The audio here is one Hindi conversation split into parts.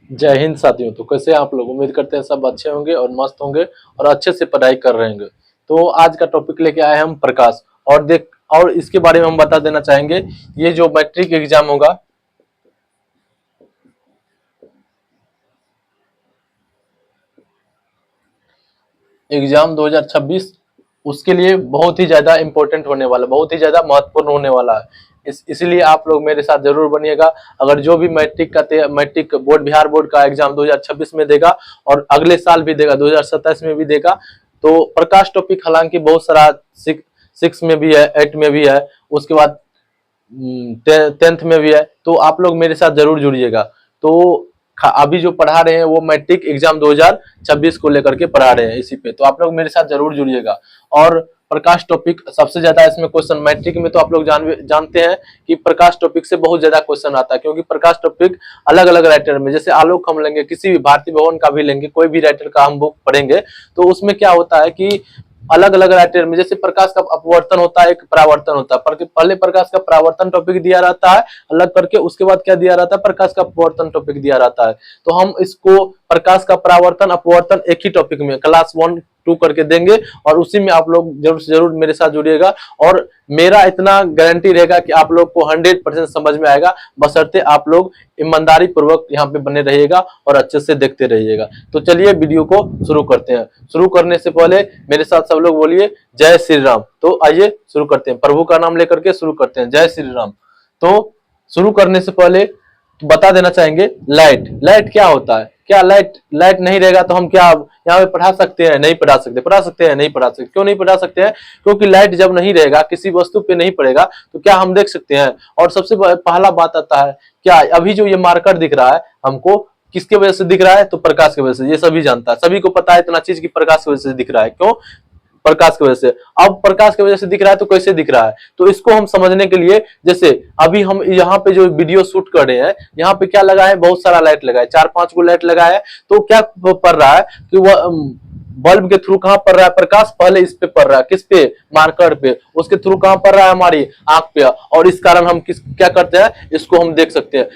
जय हिंद साथियों। तो कैसे हैं आप लोग? उम्मीद करते हैं सब अच्छे होंगे और मस्त होंगे और अच्छे से पढ़ाई कर रहे होंगे। तो आज का टॉपिक लेके आए हैं हम प्रकाश। और इसके बारे में हम बता देना चाहेंगे, ये जो मैट्रिक एग्जाम होगा, एग्जाम 2026, उसके लिए बहुत ही ज्यादा इंपॉर्टेंट होने वाला, बहुत ही ज्यादा महत्वपूर्ण होने वाला है। इसीलिए आप लोग मेरे साथ जरूर बनिएगा। अगर जो भी मैट्रिक बोर्ड, बिहार बोर्ड का एग्जाम 2026 में देगा और अगले साल भी देगा, 2027 में भी देगा, तो प्रकाश टॉपिक हालांकि बहुत सारा सिक्स में भी है, 8 में भी है, उसके बाद 10th में भी है। तो आप लोग मेरे साथ जरूर जुड़िएगा। तो अभी जो पढ़ा रहे हैं वो मैट्रिक एग्जाम 2026 को लेकर के पढ़ा रहे हैं इसी पे, तो आप लोग मेरे साथ जरूर जुड़िएगा। और प्रकाश टॉपिक सबसे ज्यादा इसमें क्वेश्चन मैट्रिक में, तो आप लोग जानते हैं कि प्रकाश टॉपिक से बहुत ज्यादा क्वेश्चन आता है, क्योंकि प्रकाश टॉपिक अलग अलग राइटर में, जैसे आलोक हम लेंगे, किसी भी भारती भवन का भी लेंगे, कोई भी राइटर का हम बुक पढ़ेंगे, तो उसमें क्या होता है कि अलग अलग राइटर में, जैसे प्रकाश का अपवर्तन होता है, एक परावर्तन होता है। पहले प्रकाश का परावर्तन टॉपिक दिया रहता है अलग करके, उसके बाद क्या दिया रहता है, प्रकाश का अपवर्तन टॉपिक दिया रहता है। तो हम इसको प्रकाश का परावर्तन अपवर्तन एक ही टॉपिक में क्लास 1 2 करके देंगे, और उसी में आप लोग जरूर से जरूर मेरे साथ जुड़िएगा। और मेरा इतना गारंटी रहेगा कि आप लोग को 100% समझ में आएगा, बशर्ते आप लोग ईमानदारी पूर्वक यहाँ पे बने रहिएगा और अच्छे से देखते रहिएगा। तो चलिए वीडियो को शुरू करते हैं। शुरू करने से पहले मेरे साथ सब लोग बोलिए जय श्री राम। तो आइए शुरू करते हैं, प्रभु का नाम लेकर के शुरू करते हैं, जय श्री राम। तो शुरू करने से पहले तो बता देना चाहेंगे, लाइट क्या होता है? क्या लाइट नहीं रहेगा तो हम क्या यहाँ पे पढ़ा सकते हैं? नहीं पढ़ा सकते। पढ़ा सकते हैं? नहीं पढ़ा सकते। क्यों नहीं पढ़ा सकते हैं? क्योंकि लाइट जब नहीं रहेगा, किसी वस्तु पे नहीं पड़ेगा, तो क्या हम देख सकते हैं? और सबसे पहला बात आता है, क्या अभी जो ये मार्कर दिख रहा है हमको, किसके वजह से दिख रहा है? तो प्रकाश की वजह से। ये सभी जानता है, सभी को पता है इतना चीज की प्रकाश की वजह से दिख रहा है। क्यों? प्रकाश की वजह से। अब प्रकाश की वजह से दिख रहा है तो कैसे दिख रहा है? तो इसको हम समझने के लिए, जैसे अभी हम यहाँ पे जो वीडियो शूट कर रहे हैं, यहाँ पे क्या लगा है? बहुत सारा लाइट लगा है, 4-5 को लाइट लगा है। तो क्या पड़ रहा है कि वह बल्ब के थ्रू कहां पड़ रहा है प्रकाश? पहले इस पे पड़ रहा है, किस पे? मार्कर पे। उसके थ्रू कहां पड़ रहा है? हमारी आंख पे। और इस कारण हम क्या करते हैं? इसको हम देख सकते हैं।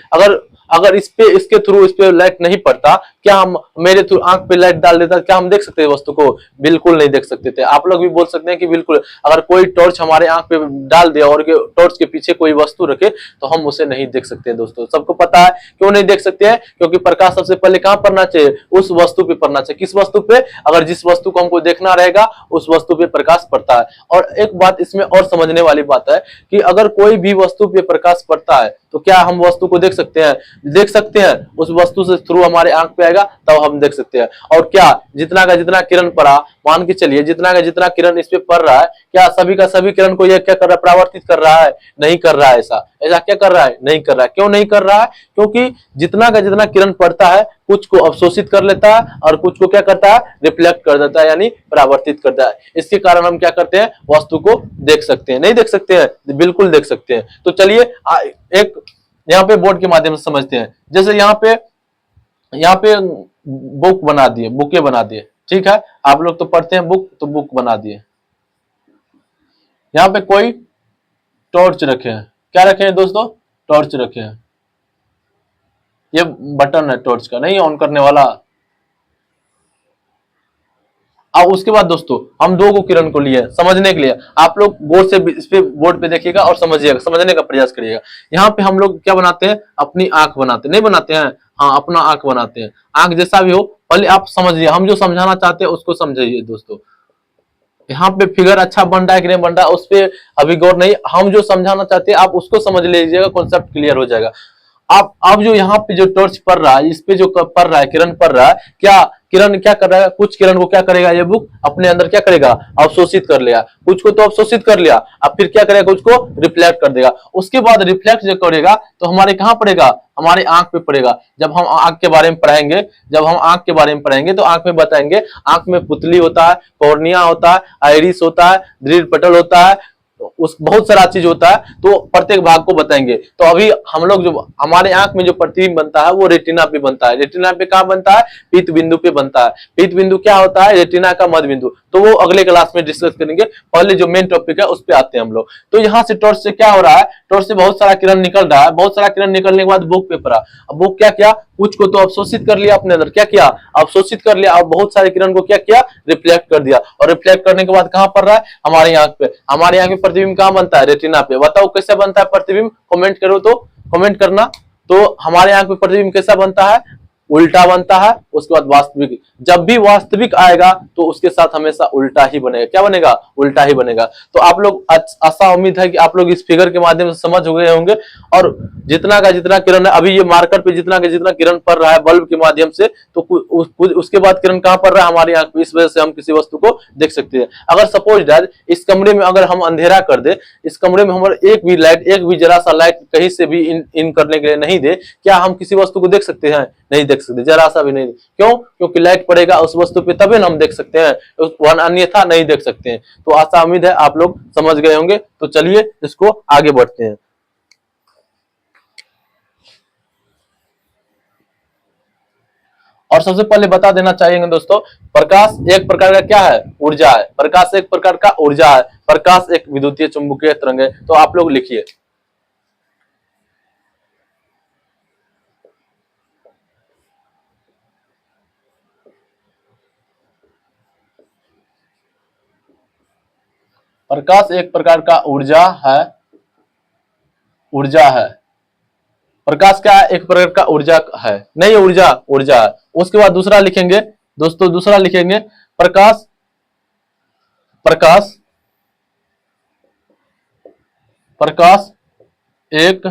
अगर इसके थ्रू इस पे लाइट नहीं पड़ता, क्या हम मेरे थ्रू आंख पे लाइट डाल देता, क्या हम देख सकते हैं वस्तु को? बिल्कुल नहीं देख सकते थे। आप लोग भी बोल सकते हैं कि बिल्कुल, अगर कोई टॉर्च हमारे आंख पे डाल दे और टॉर्च के पीछे कोई वस्तु रखे, तो हम उसे नहीं देख सकते। दोस्तों सबको पता है क्यों नहीं देख सकते हैं? क्योंकि प्रकाश सबसे पहले कहां पड़ना चाहिए? उस वस्तु पे पड़ना चाहिए। किस वस्तु पे? अगर जिस वस्तु को हमको देखना रहेगा उस वस्तु पे प्रकाश पड़ता है। और एक बात इसमें और समझने वाली बात है कि अगर कोई भी वस्तु पे प्रकाश पड़ता है तो क्या हम वस्तु को देख सकते हैं? देख सकते हैं। उस वस्तु से थ्रू हमारे आंख पे आएगा तब हम देख सकते हैं। और क्या जितना का जितना किरण पड़ा, मान के चलिए जितना का जितना किरण इस पे पड़ रहा है, क्या सभी का सभी किरण को यह क्या कर रहा है? परावर्तित कर रहा है? नहीं कर रहा है। ऐसा क्या कर रहा है? नहीं कर रहा है। क्यों नहीं कर रहा है? क्योंकि जितना का जितना किरण पड़ता है, कुछ को अवशोषित कर लेता है और कुछ को क्या करता है? रिफ्लेक्ट कर देता है, यानी परावर्तित करता है। इसके कारण हम क्या करते हैं? वस्तु को देख सकते हैं। नहीं देख सकते हैं? बिल्कुल देख सकते हैं। तो चलिए एक यहाँ पे बोर्ड के माध्यम से समझते हैं। जैसे यहाँ पे बुक बना दिए, बुके बना दिए, ठीक है। आप लोग तो पढ़ते हैं बुक, तो बुक बना दिए। यहाँ पे कोई टॉर्च रखे हैं। क्या रखे हैं दोस्तों? टॉर्च रखे हैं। ये बटन है टॉर्च का, नहीं ऑन करने वाला। अब उसके बाद दोस्तों हम दो को किरण को लिए समझने के लिए, आप लोग गौर से इस पे बोर्ड पे देखिएगा और समझिएगा, समझने का प्रयास करिएगा। यहाँ पे हम लोग क्या बनाते हैं? अपनी आंख बनाते हैं। नहीं बनाते हैं? हाँ, अपना आंख बनाते हैं। आंख जैसा भी हो, पहले आप समझिए, हम जो समझाना चाहते हैं उसको समझिए दोस्तों। यहाँ पे फिगर अच्छा बन रहा है कि नहीं बन रहा है उस पर अभी गौर नहीं, हम जो समझाना चाहते हैं आप उसको समझ लीजिएगा, कॉन्सेप्ट क्लियर हो जाएगा। आप अब जो यहाँ पे जो टॉर्च पड़ रहा है, इस पे जो पड़ रहा है, किरण पड़ रहा है, क्या किरण क्या कर रहा है? कुछ किरण को क्या करेगा ये बुक? अपने अंदर क्या करेगा? अवशोषित कर लेगा। कुछ को तो अवशोषित कर लिया, अब फिर क्या करेगा? कुछ को रिफ्लेक्ट कर देगा। उसके बाद रिफ्लेक्ट जो करेगा तो हमारे कहाँ पड़ेगा? हमारे आंख पे पड़ेगा। जब हम आंख के बारे में पढ़ाएंगे, तो आंख में बताएंगे, आंख में पुतली होता है, कॉर्निया होता है, आइरिस होता है, दृढ़ पटल होता है, उस बहुत सारा चीज होता है, तो प्रत्येक भाग को बताएंगे। तो अभी हम लोग जो हमारे आंख में जो प्रतिबिंब बनता है वो रेटिना पे बनता है। रेटिना पे कहाँ बनता है? पीत बिंदु पे बनता है। पीत बिंदु क्या होता है? रेटिना का मध्य बिंदु। तो वो अगले क्लास में डिस्कस करेंगे। पहले जो मेन टॉपिक है उस पे आते हैं हम लोग। तो यहाँ से टॉर्च से क्या हो रहा है? टॉर्च से बहुत सारा किरण निकल रहा है, बहुत सारा किरण निकलने के बाद बुक पे पड़ा। अब बुक क्या किया, कुछ को तो अवशोषित कर लिया अपने अंदर, क्या किया, अवशोषित कर लिया, और बहुत सारे किरण को क्या किया, रिफ्लेक्ट कर दिया, और रिफ्लेक्ट करने के बाद कहां पड़ रहा है, हमारी आंख पे। हमारी आंख में प्रतिबिंब कहां बनता है, रेटिना पे। बताओ कैसे बनता है प्रतिबिंब, कमेंट करो तो, कमेंट करना। तो हमारे आंख में प्रतिबिंब कैसा बनता है, उल्टा बनता है। उसके बाद वास्तविक, जब भी वास्तविक आएगा तो उसके साथ हमेशा उल्टा ही बनेगा। क्या बनेगा, उल्टा ही बनेगा। तो आप लोग, आशा उम्मीद है कि आप लोग इस फिगर के माध्यम से समझ हो गए होंगे। और जितना का जितना किरण है, अभी ये मार्कर पे जितना का जितना किरण पड़ रहा है बल्ब के माध्यम से, तो उसके बाद किरण कहां पड़ रहा है, हमारी आंख पे। इस वजह से हम किसी वस्तु को देख सकते हैं। अगर सपोज दैट इस कमरे में अगर हम अंधेरा कर दे, इस कमरे में हमारे एक भी लाइट, एक भी जरा सा लाइट कहीं से भी इन करने के लिए नहीं दे, क्या हम किसी वस्तु को देख सकते हैं, नहीं देख सकते, जरा सा भी नहीं। क्यों, क्योंकि लाइट पड़ेगा उस वस्तु पे तभी हम देख सकते हैं, वरना अन्यथा नहीं देख सकते हैं। तो आशा उम्मीद है आप लोग समझ गए होंगे। तो चलिए इसको आगे बढ़ते हैं। और सबसे पहले बता देना चाहिए दोस्तों, प्रकाश एक प्रकार का क्या है, ऊर्जा है। प्रकाश एक प्रकार का ऊर्जा है। प्रकाश एक विद्युतीय चुंबकीय तरंग है। तो आप लोग लिखिए, प्रकाश एक प्रकार का ऊर्जा है, ऊर्जा है। प्रकाश क्या है, एक प्रकार का ऊर्जा है, नहीं ऊर्जा, ऊर्जा है। उसके बाद दूसरा लिखेंगे दोस्तों, दूसरा लिखेंगे, प्रकाश, प्रकाश, प्रकाश एक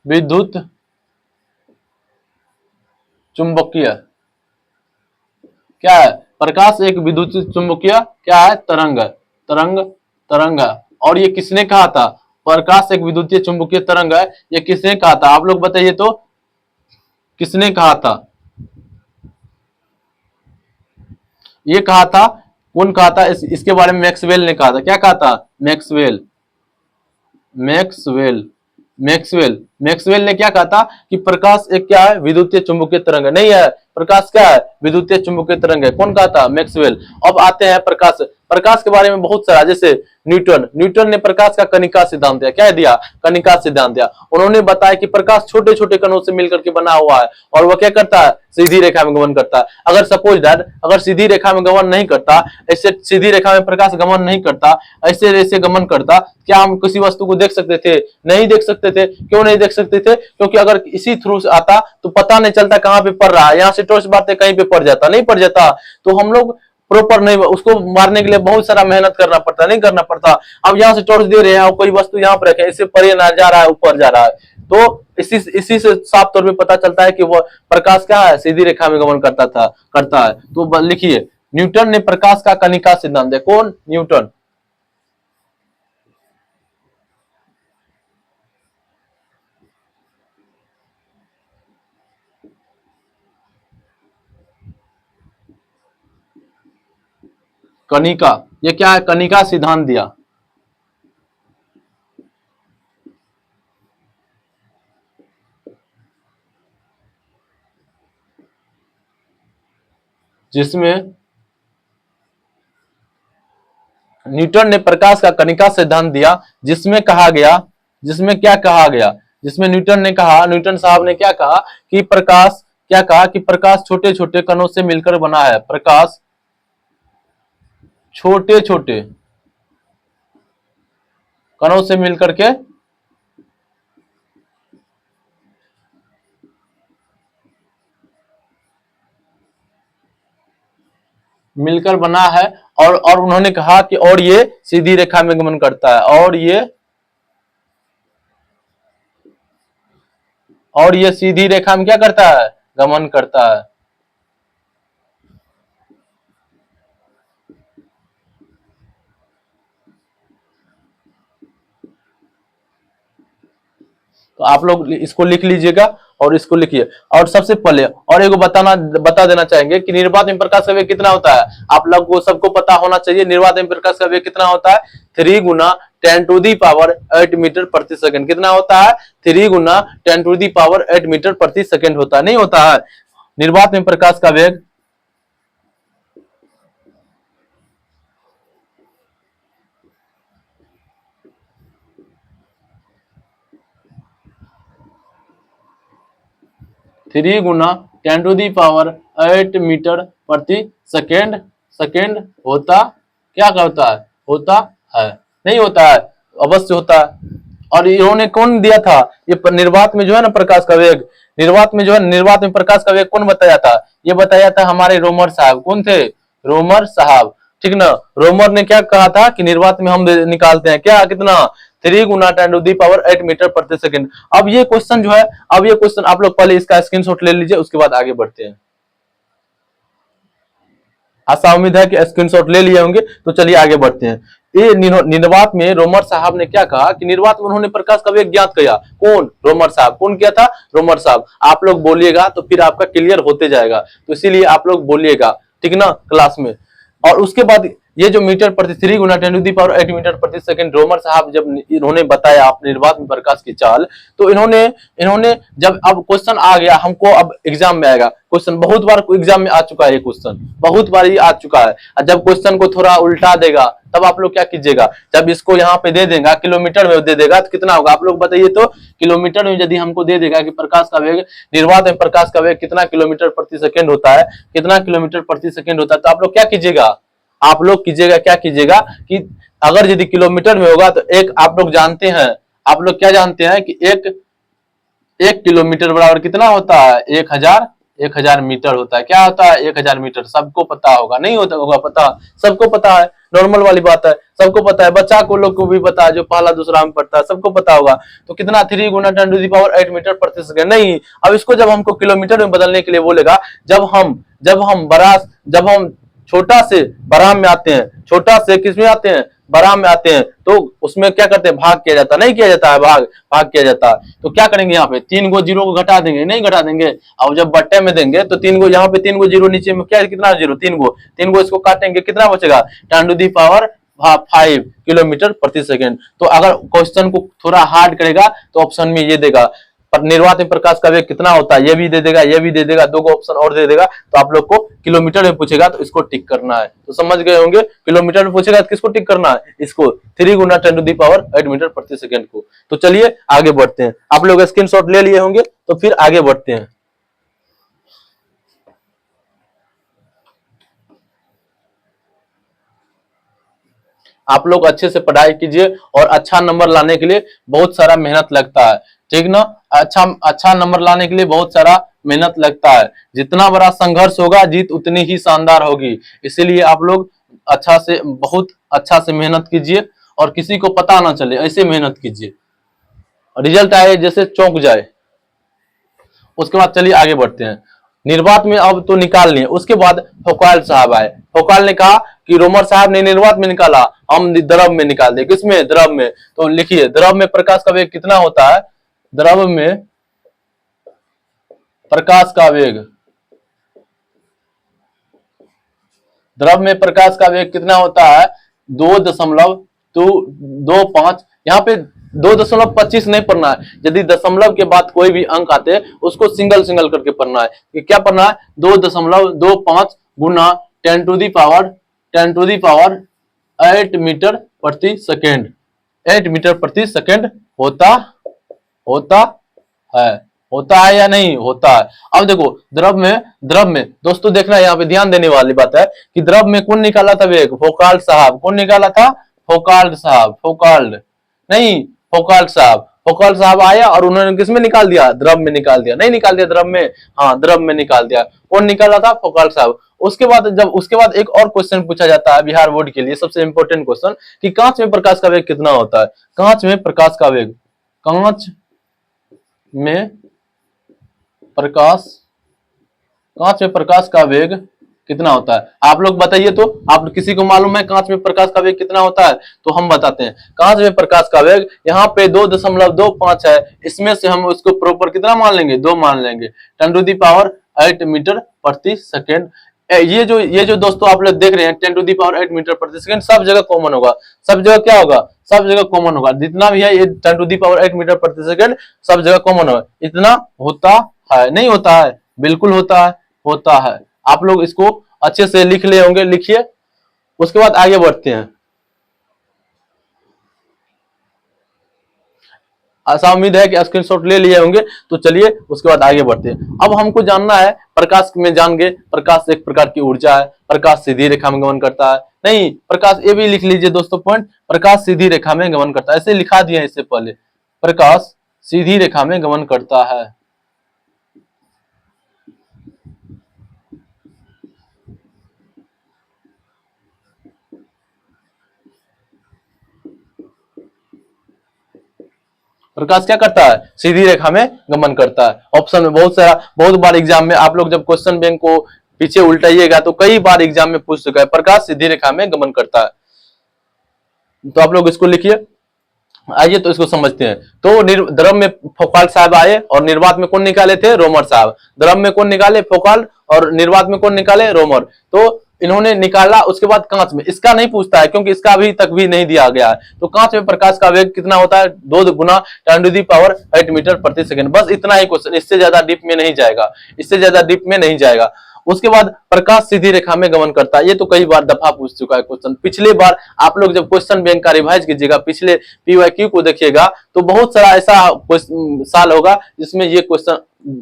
विद्युत चुंबकीय, क्या है, प्रकाश एक विद्युत चुंबकीय क्या है, तरंग, तरंग, तरंग है। और ये किसने कहा था, प्रकाश एक विद्युतीय चुंबकीय तरंग है, ये किसने कहा था, आप लोग बताइए तो, किसने कहा था, ये कहा था, कौन कहा था, इसके बारे में मैक्सवेल ने कहा था। क्या कहा था, मैक्सवेल, मैक्सवेल, मैक्सवेल, मैक्सवेल ने क्या कहा था कि प्रकाश एक क्या है, विद्युतीय चुंबकीय तरंग है। नहीं है, प्रकाश क्या है, विद्युतीय चुंबकीय तरंग है। कौन कहा था, मैक्सवेल। अब आते हैं प्रकाश, प्रकाश के बारे में बहुत सारा, जैसे न्यूटन, न्यूटन ने प्रकाश का कणिका सिद्धांत दिया। क्या दिया, कणिका सिद्धांत दिया। उन्होंने बताया कि प्रकाश छोटे छोटे कणों से मिलकर के बना हुआ है, और वह क्या करता है, सीधी रेखा में गमन करता है। अगर सपोज दैट, अगर सीधी रेखा में गमन नहीं करता, ऐसे सीधी रेखा में प्रकाश गमन नहीं करता, ऐसे ऐसे गमन करता, क्या हम किसी वस्तु को देख सकते थे, नहीं देख सकते थे। क्यों नहीं देख सकते थे, क्योंकि अगर इसी थ्रू से आता तो पता नहीं चलता कहां पे पड़ रहा है। यहाँ से टॉर्च मारते कहीं पे पड़ जाता, नहीं पड़ जाता। तो हम लोग प्रॉपर नहीं, उसको मारने के लिए बहुत सारा मेहनत करना पड़ता, नहीं करना पड़ता। अब यहाँ से टॉर्च दे रहे हैं और कोई वस्तु यहाँ पर रखे, इससे परे ना जा रहा है, ऊपर जा रहा है। तो इसी से साफ तौर पे पता चलता है कि वह प्रकाश क्या है, सीधी रेखा में गमन करता था, करता है। तो लिखिए, न्यूटन ने प्रकाश का कणिका सिद्धांत दिया। कौन, न्यूटन। कणिका, ये क्या है, कणिका सिद्धांत दिया, जिसमें न्यूटन ने प्रकाश का कणिका सिद्धांत दिया, जिसमें कहा गया, जिसमें क्या कहा गया, जिसमें न्यूटन ने कहा, न्यूटन साहब ने क्या कहा कि प्रकाश, क्या कहा कि प्रकाश छोटे छोटे कणों से मिलकर बना है। प्रकाश छोटे छोटे कणों से मिलकर के मिलकर बना है। और उन्होंने कहा कि और ये सीधी रेखा में गमन करता है, और ये सीधी रेखा में क्या करता है, गमन करता है। तो आप लोग इसको लिख लीजिएगा और इसको लिखिए। और सबसे पहले और एगो बता देना चाहेंगे कि निर्वात में प्रकाश का वेग कितना होता है। आप लोग को सबको पता होना चाहिए निर्वात में प्रकाश का वेग कितना होता है, 3 गुना 10⁸ मीटर प्रति सेकंड। कितना होता है, 3 गुना 10⁸ मीटर प्रति सेकंड होता है, नहीं होता है। निर्वात में प्रकाश का वेग, 3 गुना 10⁸ मीटर प्रति सेकेंड सेकेंड होता क्या होता है? होता है। नहीं होता है? अवश्य होता है। और इन्होंने कौन दिया था? ये निर्वात में जो है ना प्रकाश का वेग, निर्वात में जो है, निर्वात में प्रकाश का वेग कौन बताया था? ये बताया था हमारे रोमर साहब। कौन थे? रोमर साहब, ठीक ना। रोमर ने क्या कहा था कि निर्वात में हम निकालते हैं क्या, कितना? 3 गुना 10⁸ मीटर प्रति सेकेंड। अब ये क्वेश्चन जो है, अब ये क्वेश्चन आप लोग पहले इसका स्क्रीनशॉट ले लीजिए, उसके बाद आगे बढ़ते हैं। आशा उम्मीद है कि स्क्रीनशॉट ले लिए होंगे। तो चलिए आगे बढ़ते हैं। ये निर्वात में रोमर साहब ने क्या कहा कि निर्वात में उन्होंने प्रकाश का वेग ज्ञात किया। कौन? रोमर साहब। कौन किया था? रोमर साहब। आप लोग बोलिएगा तो फिर आपका क्लियर होते जाएगा, तो इसीलिए आप लोग बोलिएगा, ठीक ना, क्लास में। और उसके बाद ये जो मीटर प्रति 3 गुना 10⁸ मीटर प्रति सेकंड रोमर साहब जब इन्होंने बताया आप निर्वात में प्रकाश की चाल, तो इन्होंने इन्होंने जब अब क्वेश्चन आ गया हमको, अब एग्जाम में आएगा क्वेश्चन, बहुत बार एग्जाम में आ चुका है ये क्वेश्चन, बहुत बार ये आ चुका है। और जब क्वेश्चन को थोड़ा उल्टा देगा तब आप लोग क्या कीजिएगा, जब इसको यहाँ पे दे देगा किलोमीटर में दे देगा तो कितना होगा आप लोग बताइए तो। किलोमीटर में यदि हमको दे देगा कि प्रकाश का वेग, निर्वात में प्रकाश का वेग कितना किलोमीटर प्रति सेकंड होता है, कितना किलोमीटर प्रति सेकंड होता है, तो आप लोग क्या कीजिएगा, आप लोग कीजिएगा क्या कीजिएगा कि अगर यदि किलोमीटर में होगा तो एक, आप लोग जानते हैं, आप लोग क्या जानते हैं कि एक किलोमीटर बराबर कितना होता है? 1000 मीटर होता है। क्या होता है? 1000 मीटर। सबको पता होगा, नहीं होता होगा पता? सबको पता है, नॉर्मल वाली बात है, सबको पता है, बच्चा को लोग को भी पता है, जो पहला दूसरा में पढ़ता है सबको पता होगा। तो कितना? 3 गुना 10⁸ मीटर प्रति सेकंड। नहीं, अब इसको जब हमको किलोमीटर में बदलने के लिए बोलेगा, जब हम छोटा से बड़ा में आते हैं, छोटा से किस में आते हैं? बड़ा में आते हैं, तो उसमें क्या करते हैं? भाग किया जाता है, नहीं किया जाता है? भाग किया जाता है। तो क्या करेंगे यहाँ पे? 3 गो जीरो को घटा देंगे, नहीं घटा देंगे। अब जब बट्टे में देंगे तो 3 गो, यहाँ पे 3 गो जीरो, नीचे में क्या, कितना जीरो? 3 गो इसको काटेंगे, कितना बचेगा? 10⁵ किलोमीटर प्रति सेकेंड। तो अगर क्वेश्चन को थोड़ा हार्ड करेगा तो ऑप्शन में ये देगा, पर निर्वात में प्रकाश का वेग कितना होता है, ये भी दे देगा, ये भी दे देगा, 2 ऑप्शन और दे देगा। तो आप लोग को किलोमीटर में पूछेगा तो इसको टिक करना है। तो समझ गए होंगे, किलोमीटर में पूछेगा तो किसको टिक करना है? इसको, 3 गुना 10⁸ मीटर प्रति सेकंड को। तो चलिए आगे बढ़ते हैं। आप लोग स्क्रीनशॉट ले लिए होंगे, तो फिर आगे बढ़ते हैं। आप लोग अच्छे से पढ़ाई कीजिए और अच्छा नंबर लाने के लिए बहुत सारा मेहनत लगता है, ठीक ना। अच्छा नंबर लाने के लिए बहुत सारा मेहनत लगता है। जितना बड़ा संघर्ष होगा जीत उतनी ही शानदार होगी। इसीलिए आप लोग अच्छा से, बहुत अच्छा से मेहनत कीजिए और किसी को पता ना चले, ऐसे मेहनत कीजिए, रिजल्ट आए जैसे चौंक जाए। उसके बाद चलिए आगे बढ़ते हैं। निर्वात में अब तो निकाल लिए, उसके बाद फोकाल साहब आए। फोकाल ने कहा कि रोमर साहब ने निर्वात में निकाला, हम द्रव में निकाल दे। किसमें? द्रव में। तो लिखिए, द्रव में प्रकाश का वेग कितना होता है? द्रव में प्रकाश का वेग, द्रव में प्रकाश का वेग कितना होता है? 2.25। यहाँ पे 2.25 नहीं पढ़ना है। यदि दशमलव के बाद कोई भी अंक आते हैं उसको सिंगल सिंगल करके पढ़ना है। कि क्या पढ़ना है? 2.25 गुना 10⁸ मीटर प्रति सेकेंड, 8 मीटर प्रति सेकेंड होता है। होता है या नहीं होता है? अब देखो, द्रव में दोस्तों देखना, यहाँ पे ध्यान देने वाली बात है कि द्रव में कौन निकाला था वेग? फोकाल साहब। कौन निकाला था? फोकाल्ड साहब। फोकाल्ड नहीं, फोकाल साहब। फोकाल साहब आया और उन्होंने किस में निकाल दिया? द्रव में निकाल दिया। नहीं निकाल दिया द्रव में? हाँ, द्रव में निकाल दिया। कौन निकाला था? फोकाल साहब। उसके बाद एक और क्वेश्चन पूछा जाता है बिहार बोर्ड के लिए, सबसे इंपॉर्टेंट क्वेश्चन, कि कांच में प्रकाश का वेग कितना होता है? कांच में प्रकाश का वेग, कांच में प्रकाश का वेग कितना होता है? आप लोग बताइए तो। आप किसी को मालूम है कांच में प्रकाश का वेग कितना होता है? तो हम बताते हैं। कांच में प्रकाश का वेग यहाँ पे 2.25 है, इसमें से हम उसको प्रॉपर कितना मान लेंगे? 2 मान लेंगे। 10⁸ मीटर प्रति सेकेंड। ये जो दोस्तों आप लोग देख रहे हैं 10⁸ मीटर प्रति सेकेंड, सब जगह कॉमन होगा। सब जगह क्या होगा? सब जगह कॉमन होगा। जितना भी है ये 10⁸ मीटर प्रति सेकेंड सब जगह कॉमन होगा। इतना होता है? नहीं होता है? बिल्कुल होता है, होता है। आप लोग इसको अच्छे से लिख ले होंगे, लिखिए। उसके बाद आगे बढ़ते हैं। आशा उम्मीद है कि स्क्रीनशॉट ले लिए होंगे। तो चलिए उसके बाद आगे बढ़ते हैं। अब हमको जानना है, प्रकाश में जान गए, प्रकाश एक प्रकार की ऊर्जा है, प्रकाश सीधी रेखा में गमन करता है। नहीं, प्रकाश ये भी लिख लीजिए दोस्तों पॉइंट, प्रकाश सीधी रेखा में गमन करता है, ऐसे लिखा दिया है इससे पहले, प्रकाश सीधी रेखा में गमन करता है। प्रकाश क्या करता है, सीधी रेखा में गमन करता है। ऑप्शन में बहुत बार एग्जाम में आप लोग जब क्वेश्चन बैंक को पीछे उल्टाइएगा तो कई बार एग्जाम में पूछ चुका है, प्रकाश सीधी रेखा में गमन करता है। तो आप लोग इसको लिखिए। आइए तो इसको समझते हैं। तो द्रव में फोकाल्ट साहब आए और निर्वात में कौन निकाले थे, रोमर साहब। द्रव में कौन निकाले, फोकाल्ट, और निर्वात में कौन निकाले, रोमर। तो इन्होंने निकाला। उसके बाद कांच में, इसका नहीं पूछता है क्योंकि इसका अभी तक भी नहीं दिया गया है। तो कांच में प्रकाश का वेग कितना होता है, 2 गुना 10⁻8 मीटर प्रति सेकंड। बस इतना ही क्वेश्चन, इससे ज्यादा डीप में नहीं जाएगा, इससे ज्यादा डीप में नहीं जाएगा। उसके बाद प्रकाश सीधी रेखा में गमन करता है, ये तो कई बार दफा पूछ चुका है क्वेश्चन। पिछले बार आप लोग जब क्वेश्चन बैंक का रिवाइज कीजिएगा, पिछले पीवाईक्यू को देखिएगा, तो बहुत सारा ऐसा साल होगा जिसमें ये क्वेश्चन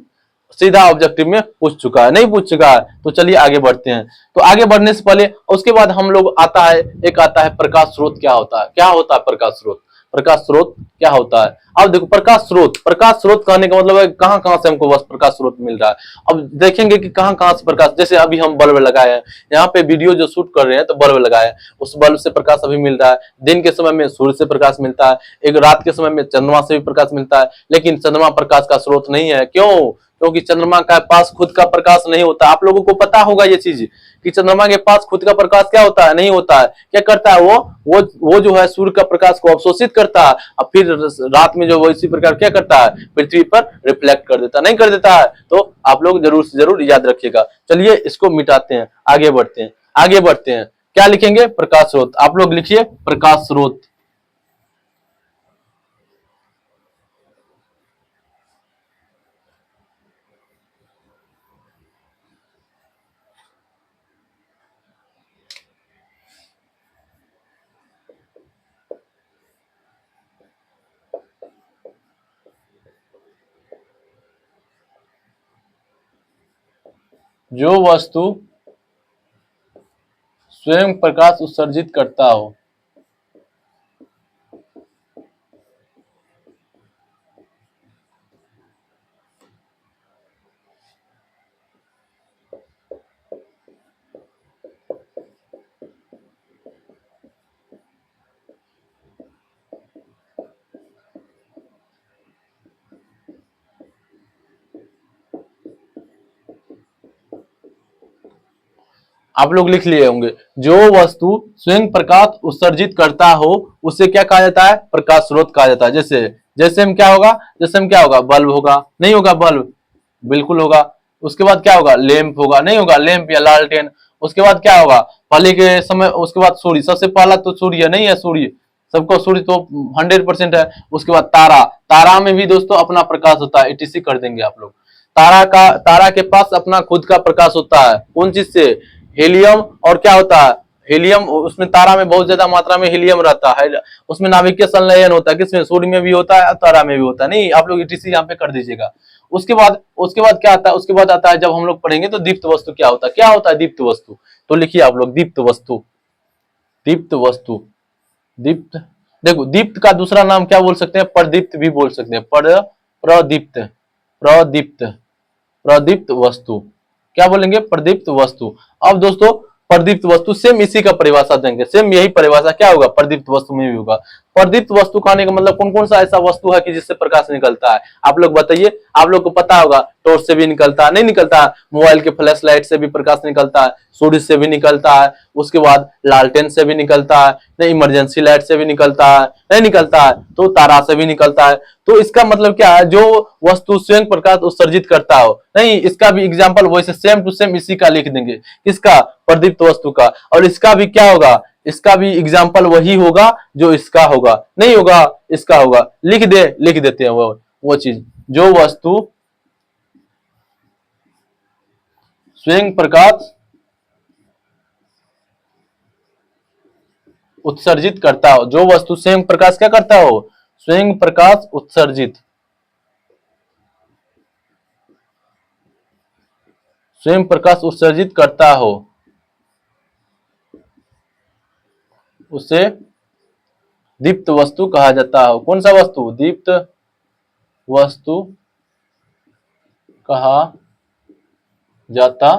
सीधा ऑब्जेक्टिव में पूछ चुका है, नहीं पूछ चुका है। तो चलिए आगे बढ़ते हैं। तो आगे बढ़ने से पहले उसके बाद हम लोग आता है, एक आता है प्रकाश स्रोत क्या होता है। क्या होता है प्रकाश स्रोत, प्रकाश स्रोत क्या होता है। अब देखो प्रकाश स्रोत कहने का मतलब है कहां कहां से हमको बस प्रकाश स्रोत मिल रहा है। अब देखेंगे कि कहां कहां से प्रकाश, जैसे अभी हम बल्ब लगाए हैं, यहाँ पे वीडियो जो शूट कर रहे हैं तो बल्ब लगाए, उस बल्ब से प्रकाश अभी मिल रहा है। दिन के समय में सूर्य से प्रकाश मिलता है, एक रात के समय में चंद्रमा से भी प्रकाश मिलता है। लेकिन चंद्रमा प्रकाश का स्रोत नहीं है। क्यों, क्योंकि चंद्रमा के पास खुद का प्रकाश नहीं होता। आप लोगों को पता होगा ये चीज कि चंद्रमा के पास खुद का प्रकाश क्या होता है, नहीं होता है। क्या करता है वो जो है सूर्य का प्रकाश को अवशोषित करता है और फिर रात में जो वो इसी प्रकार क्या करता है, पृथ्वी पर रिफ्लेक्ट कर देता, नहीं कर देता है। तो आप लोग जरूर से जरूर याद रखिएगा। चलिए इसको मिटाते हैं, आगे बढ़ते हैं, आगे बढ़ते हैं। क्या लिखेंगे, प्रकाश स्रोत। आप लोग लिखिए प्रकाश स्रोत। जो वस्तु स्वयं प्रकाश उत्सर्जित करता हो। आप लोग लिख लिए होंगे, जो वस्तु स्वयं प्रकाश उत्सर्जित करता हो उसे क्या कहा जाता है, प्रकाश स्रोत कहा जाता है। जैसे जैसे हम क्या होगा, जैसे हम क्या होगा, बल्ब होगा, नहीं होगा बल्ब, बिल्कुल होगा। उसके बाद क्या होगा, लैंप होगा, नहीं होगा लैंप या लालटेन। उसके बाद क्या होगा, पहले के समय, उसके बाद सूर्य, सबसे पहला तो सूर्य नहीं है, सूर्य सबको, सूर्य तो 100% है। उसके बाद तारा, तारा में भी दोस्तों अपना प्रकाश होता है, एटीसी कर देंगे आप लोग। तारा के पास अपना खुद का प्रकाश होता है, कौन चीज से, हीलियम। और क्या होता है, हीलियम, उसमें तारा में बहुत ज्यादा मात्रा में हीलियम रहता है, उसमें नाभिकीय संलयन होता है। किसमें, सूर्य में भी होता है, तारा में भी होता है। नहीं, आप लोग ईटीसी यहाँ पे कर दीजिएगा। उसके बाद क्या आता है, उसके बाद आता है, जब हम लोग पढ़ेंगे तो दीप्त वस्तु क्या होता है। क्या होता है दीप्त वस्तु, तो लिखिए आप लोग दीप्त वस्तु, दीप्त वस्तु, दीप्त। देखो दीप्त का दूसरा नाम क्या बोल सकते हैं, प्रदीप्त भी बोल सकते हैं, प्रदीप्त, प्रदीप्त, प्रदीप्त वस्तु। क्या बोलेंगे, प्रदीप्त वस्तु। अब दोस्तों प्रदीप्त वस्तु सेम इसी का परिभाषा देंगे, सेम यही परिभाषा क्या होगा, प्रदीप्त वस्तु में भी होगा। प्रदीप्त वस्तु कहने का मतलब कौन कौन सा ऐसा वस्तु है कि जिससे प्रकाश निकलता है, आप लोग बताइए। आप लोग को पता होगा, टॉर्च से भी निकलता है, नहीं निकलता है, मोबाइल के फ्लैश लाइट से भी प्रकाश निकलता है, सूर्य से भी निकलता है, उसके बाद लालटेन से भी निकलता है, नहीं इमरजेंसी लाइट से भी निकलता है, नहीं निकलता है, तो तारा से भी निकलता है। तो इसका मतलब क्या है, जो वस्तु स्वयं प्रकाश उत्सर्जित करता हो। नहीं, इसका भी एग्जाम्पल वैसे सेम टू सेम इसी का लिख देंगे, किसका, प्रदीप्त वस्तु का। और इसका भी क्या होगा, इसका भी एग्जाम्पल वही होगा जो इसका होगा, नहीं होगा, इसका होगा। लिख देते हैं वो चीज, जो वस्तु स्वयं प्रकाश उत्सर्जित करता हो, जो वस्तु स्वयं प्रकाश क्या करता हो, स्वयं प्रकाश उत्सर्जित, स्वयं प्रकाश उत्सर्जित करता हो उसे दीप्त वस्तु कहा जाता हो। कौन सा वस्तु? दीप्त वस्तु कहा जाता,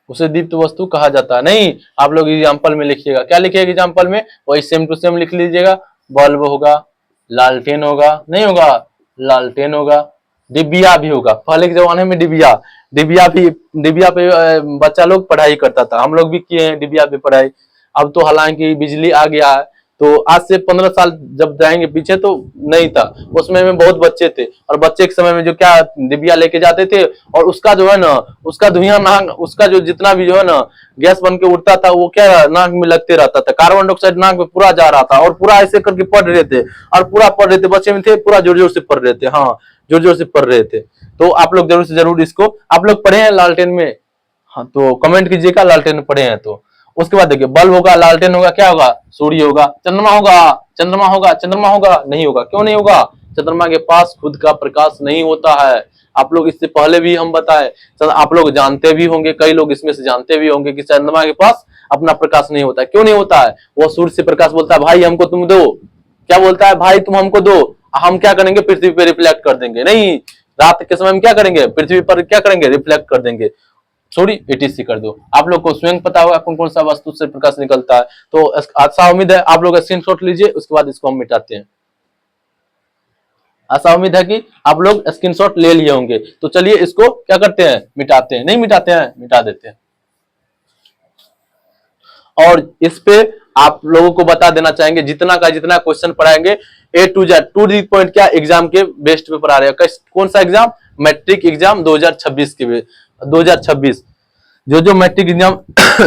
उसे दीप्त वस्तु कहा जाता। नहीं, आप लोग एग्जाम्पल में लिखिएगा। क्या लिखिएगा एग्जाम्पल में? वही सेम टू सेम लिख लीजिएगा। बल्ब होगा, लालटेन होगा, नहीं होगा, लालटेन होगा, डिबिया भी होगा। पहले के जमाने में डिबिया, डिबिया पे बच्चा लोग पढ़ाई करता था। हम लोग भी किए हैं डिबिया पे पढ़ाई। अब तो हालांकि बिजली आ गया है, तो आज से 15 साल जब जाएंगे पीछे तो नहीं था। उसमें में बहुत बच्चे थे, और बच्चे के समय में जो क्या डिबिया लेके जाते थे, और उसका जो है ना, उसका धुआं नाक, उसका जो जितना भी जो है ना गैस बन के उड़ता था, वो क्या नाक में लगते रहता था। कार्बन डाइऑक्साइड नाक में पूरा जा रहा था, और पूरा ऐसे करके पढ़ रहे थे, और पूरा पढ़ रहे थे। बच्चे में थे, पूरा जोर जोर से पढ़ रहे थे। हाँ, जोर जोर से पढ़ रहे थे। तो आप लोग जरूर से जरूर इसको, आप लोग पढ़े हैं लालटेन में? हाँ, तो कमेंट कीजिएगा लालटेन पढ़े हैं तो। उसके बाद देखिए, बल्ब होगा, लालटेन होगा, क्या होगा? सूर्य होगा। चंद्रमा होगा, चंद्रमा होगा, चंद्रमा होगा, नहीं होगा। क्यों नहीं होगा? चंद्रमा के पास खुद का प्रकाश नहीं होता है। आप लोग इससे पहले भी हम बताए, आप लोग जानते भी होंगे, कई लोग इसमें से जानते भी होंगे कि चंद्रमा के पास अपना प्रकाश नहीं होता है। क्यों नहीं होता है? वो सूर्य से प्रकाश बोलता है, भाई हमको तुम दो। क्या बोलता है? भाई तुम हमको दो, हम क्या करेंगे? पृथ्वी पे रिफ्लेक्ट कर देंगे। नहीं, रात के समय में क्या करेंगे? पृथ्वी पर क्या करेंगे? रिफ्लेक्ट कर देंगे। सॉरी, एटीसी कर दो। आप लोग को स्वयं पता होगा कौन कौन सा वस्तु से प्रकाश निकलता है। तो आशा उम्मीद है आप लोग स्क्रीनशॉट लीजिए, उसके बाद इसको हम मिटाते हैं। आशा उम्मीद है कि आप लोग स्क्रीनशॉट ले लिए होंगे। तो चलिए इसको क्या करते हैं? मिटाते हैं। नहीं मिटाते हैं? मिटा देते हैं। और इस पे आप लोगों को बता देना चाहेंगे, जितना का जितना क्वेश्चन पढ़ाएंगे A to Z to the point, क्या एग्जाम के बेस्ट पेपर आ रहे हैं। कौन सा एग्जाम? मैट्रिक एग्जाम 2026 के 2026, जो मैट्रिक एग्जाम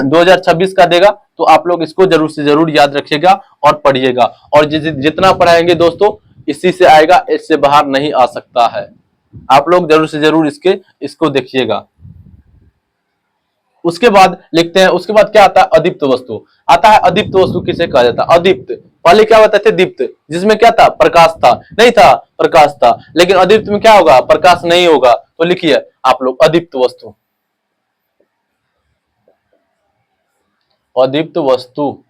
2026 का देगा, तो आप लोग इसको जरूर से जरूर याद रखिएगा और पढ़िएगा। और जितना पढ़ाएंगे दोस्तों, इसी से आएगा, इससे बाहर नहीं आ सकता है। आप लोग जरूर से जरूर इसको देखिएगा। उसके बाद लिखते हैं, उसके बाद क्या आता है? अदीप्त वस्तु आता है। अदीप्त वस्तु किसे कहा जाता है? अदीप्त। पहले क्या बताते थे? दीप्त, जिसमें क्या था? प्रकाश था। नहीं था? प्रकाश था। लेकिन अदीप्त में क्या होगा? प्रकाश नहीं होगा। तो लिखिए आप लोग, अदीप्त वस्तु। अदीप्त वस्तु,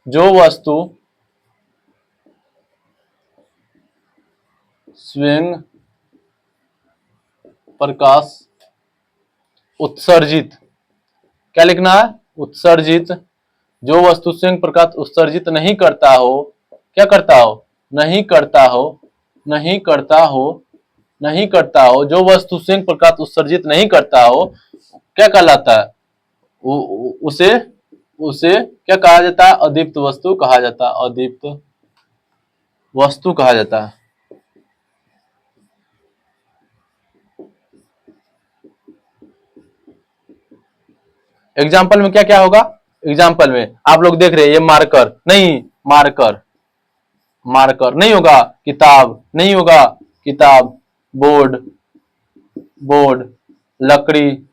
जो वस्तु स्वयं प्रकाश उत्सर्जित, क्या लिखना है? उत्सर्जित। जो वस्तु स्वयं प्रकाश उत्सर्जित नहीं करता हो, क्या करता हो? नहीं करता हो, नहीं करता हो, नहीं करता हो। जो वस्तु स्वयं प्रकाश उत्सर्जित नहीं करता हो, क्या कहलाता है? उसे उसे क्या कहा जाता है? अदीप्त वस्तु कहा जाता है। अदीप्त वस्तु कहा जाता है। एग्जाम्पल में क्या क्या होगा? एग्जाम्पल में आप लोग देख रहे हैं, ये मार्कर, नहीं मार्कर, मार्कर नहीं होगा। किताब नहीं होगा, किताब। Board, board. लकड़ी,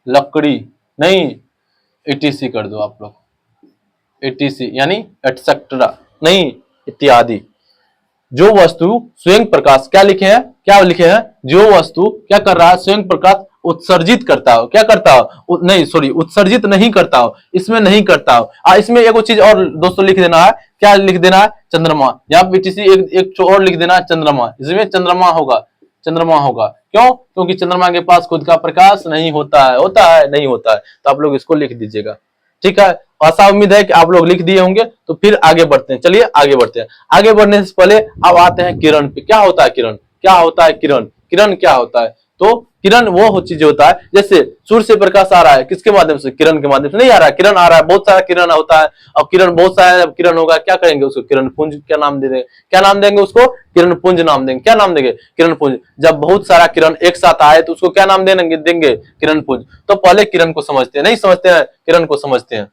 लकड़ी नहीं। एटीसी कर दो आप लोग, एटीसी यानी एटसेट्रा, नहीं, इत्यादि। जो वस्तु स्वयं प्रकाश, क्या लिखे हैं? क्या लिखे हैं? जो वस्तु क्या कर रहा है? स्वयं प्रकाश उत्सर्जित करता हो। क्या करता हो? नहीं सॉरी, उत्सर्जित नहीं करता हो, इसमें नहीं करता हो। इसमें एक चीज और दोस्तों लिख देना है। क्या लिख देना है? चंद्रमा। यहाँ बीटीसी एक और लिख देना है, चंद्रमा। इसमें चंद्रमा होगा, चंद्रमा होगा। क्यों? क्योंकि चंद्रमा के पास खुद का प्रकाश नहीं होता है। होता है? नहीं होता है। तो आप लोग इसको लिख दीजिएगा। ठीक है, आशा उम्मीद है कि आप लोग लिख दिए होंगे। तो फिर आगे बढ़ते हैं। चलिए आगे बढ़ते हैं। आगे बढ़ने से पहले अब आते हैं किरण पे। क्या होता है किरण? क्या होता है किरण? किरण क्या होता है? तो किरण वो चीज होता है, जैसे सूर्य से प्रकाश आ रहा है, किसके माध्यम से? किरण के माध्यम से। नहीं आ रहा है, किरण आ रहा है। बहुत सारा किरण होता है, और किरण बहुत सारा किरण होगा, क्या करेंगे उसको? किरण पुंज। क्या नाम दे देंगे? क्या नाम देंगे उसको? किरण पुंज नाम देंगे। क्या नाम देंगे? किरण पुंज। जब बहुत सारा किरण एक साथ आए तो उसको क्या नाम देंगे? किरण पुंज। तो पहले किरण को समझते हैं, नहीं समझते हैं? किरण को समझते हैं।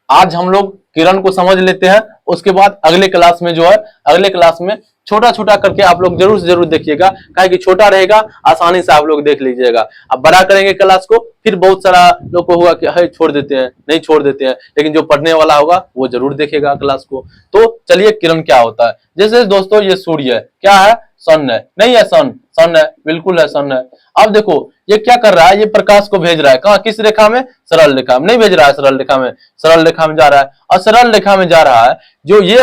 आज हम लोग किरण को समझ लेते हैं। उसके बाद अगले क्लास में जो है, अगले क्लास में छोटा छोटा करके आप लोग जरूर से जरूर देखिएगा, काहे कि छोटा रहेगा, आसानी से आप लोग देख लीजिएगा। अब बड़ा करेंगे क्लास को, फिर बहुत सारा लोग को होगा कि है छोड़ देते हैं, नहीं छोड़ देते हैं, लेकिन जो पढ़ने वाला होगा वो जरूर देखेगा क्लास को। तो चलिए किरण क्या होता है। जैसे दोस्तों ये सूर्य है, क्या है, सन है, नहीं है सन, सन है, बिल्कुल है सन है। अब देखो ये क्या कर रहा है, ये प्रकाश को भेज रहा है, कहाँ, किस रेखा में, सरल रेखा में, नहीं भेज रहा है सरल रेखा में, सरल रेखा में जा रहा है। और सरल रेखा में जा रहा है, जो ये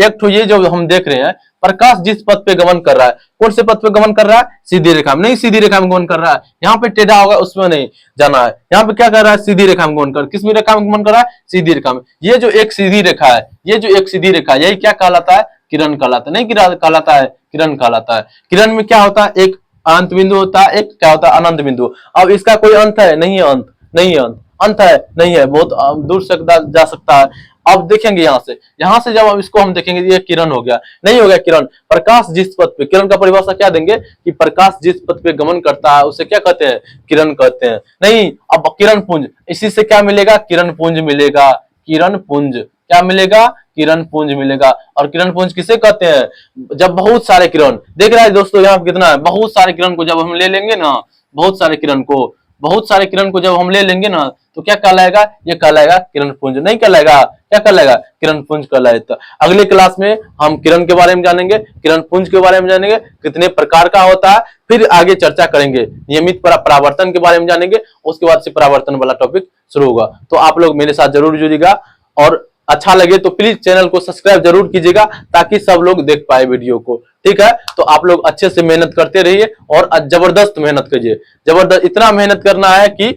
एक ठो ये जो हम देख रहे हैं, प्रकाश जिस पथ पे गमन कर रहा है, कौन से पथ पे गमन कर रहा है, सीधी रेखा में, नहीं सीधी रेखा में गमन कर रहा है, यहाँ पे टेढ़ा होगा उसमें नहीं जाना है, यहाँ पे क्या कर रहा है, सीधी रेखा में गमन कर, किस रेखा में गमन कर रहा है, सीधी रेखा में। ये जो एक सीधी रेखा है, ये जो एक सीधी रेखा है, यही क्या कहलाता है, किरण कहलाता है, नहीं कहलाता है, किरण कहलाता है। किरण में क्या होता है, एक अंत बिंदु होता है, एक क्या होता है, अनंत बिंदु। अब इसका कोई अंत है, नहीं है अंत, नहीं है अंत, अंत है नहीं है, बहुत दूर से जा सकता है। अब देखेंगे यहाँ से जब हम इसको हम देखेंगे, ये किरण हो गया, नहीं हो गया किरण, प्रकाश जिस पथ पे, किरण का परिभाषा क्या देंगे कि प्रकाश जिस पथ पे गमन करता है उसे क्या कहते हैं, किरण कहते हैं। नहीं, अब किरण पुंज, इसी से क्या मिलेगा, किरण पुंज मिलेगा, किरण पुंज क्या मिलेगा, किरण पुंज मिलेगा। और किरण पुंज किसे कहते हैं, जब बहुत सारे किरण, देख रहा है दोस्तों यहाँ कितना है, बहुत सारे किरण को जब हम ले लेंगे ना, बहुत सारे किरण को, बहुत सारे किरण को जब हम ले लेंगे ना, तो क्या कहलाएगा, ये कहलाएगा किरण पुंज, नहीं कहलाएगा, क्या कहलाएगा, किरण पुंज कहलाएगा। अगले क्लास में हम किरण के बारे में जानेंगे, किरण पुंज के बारे में जानेंगे, कितने प्रकार का होता है, फिर आगे चर्चा करेंगे, नियमित परावर्तन के बारे में जानेंगे, उसके बाद से परावर्तन वाला टॉपिक शुरू होगा। तो आप लोग मेरे साथ जरूर जुड़िएगा, और अच्छा लगे तो प्लीज चैनल को सब्सक्राइब जरूर कीजिएगा, ताकि सब लोग देख पाए वीडियो को, ठीक है। तो आप लोग अच्छे से मेहनत करते रहिए और जबरदस्त मेहनत कीजिए, जबरदस्त इतना मेहनत करना है कि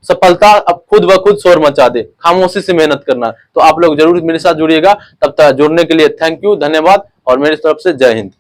सफलता अब खुद ब खुद शोर मचा दे, खामोशी से मेहनत करना। तो आप लोग जरूर मेरे साथ जुड़िएगा। तब तक जुड़ने के लिए थैंक यू, धन्यवाद, और मेरी तरफ से जय हिंद।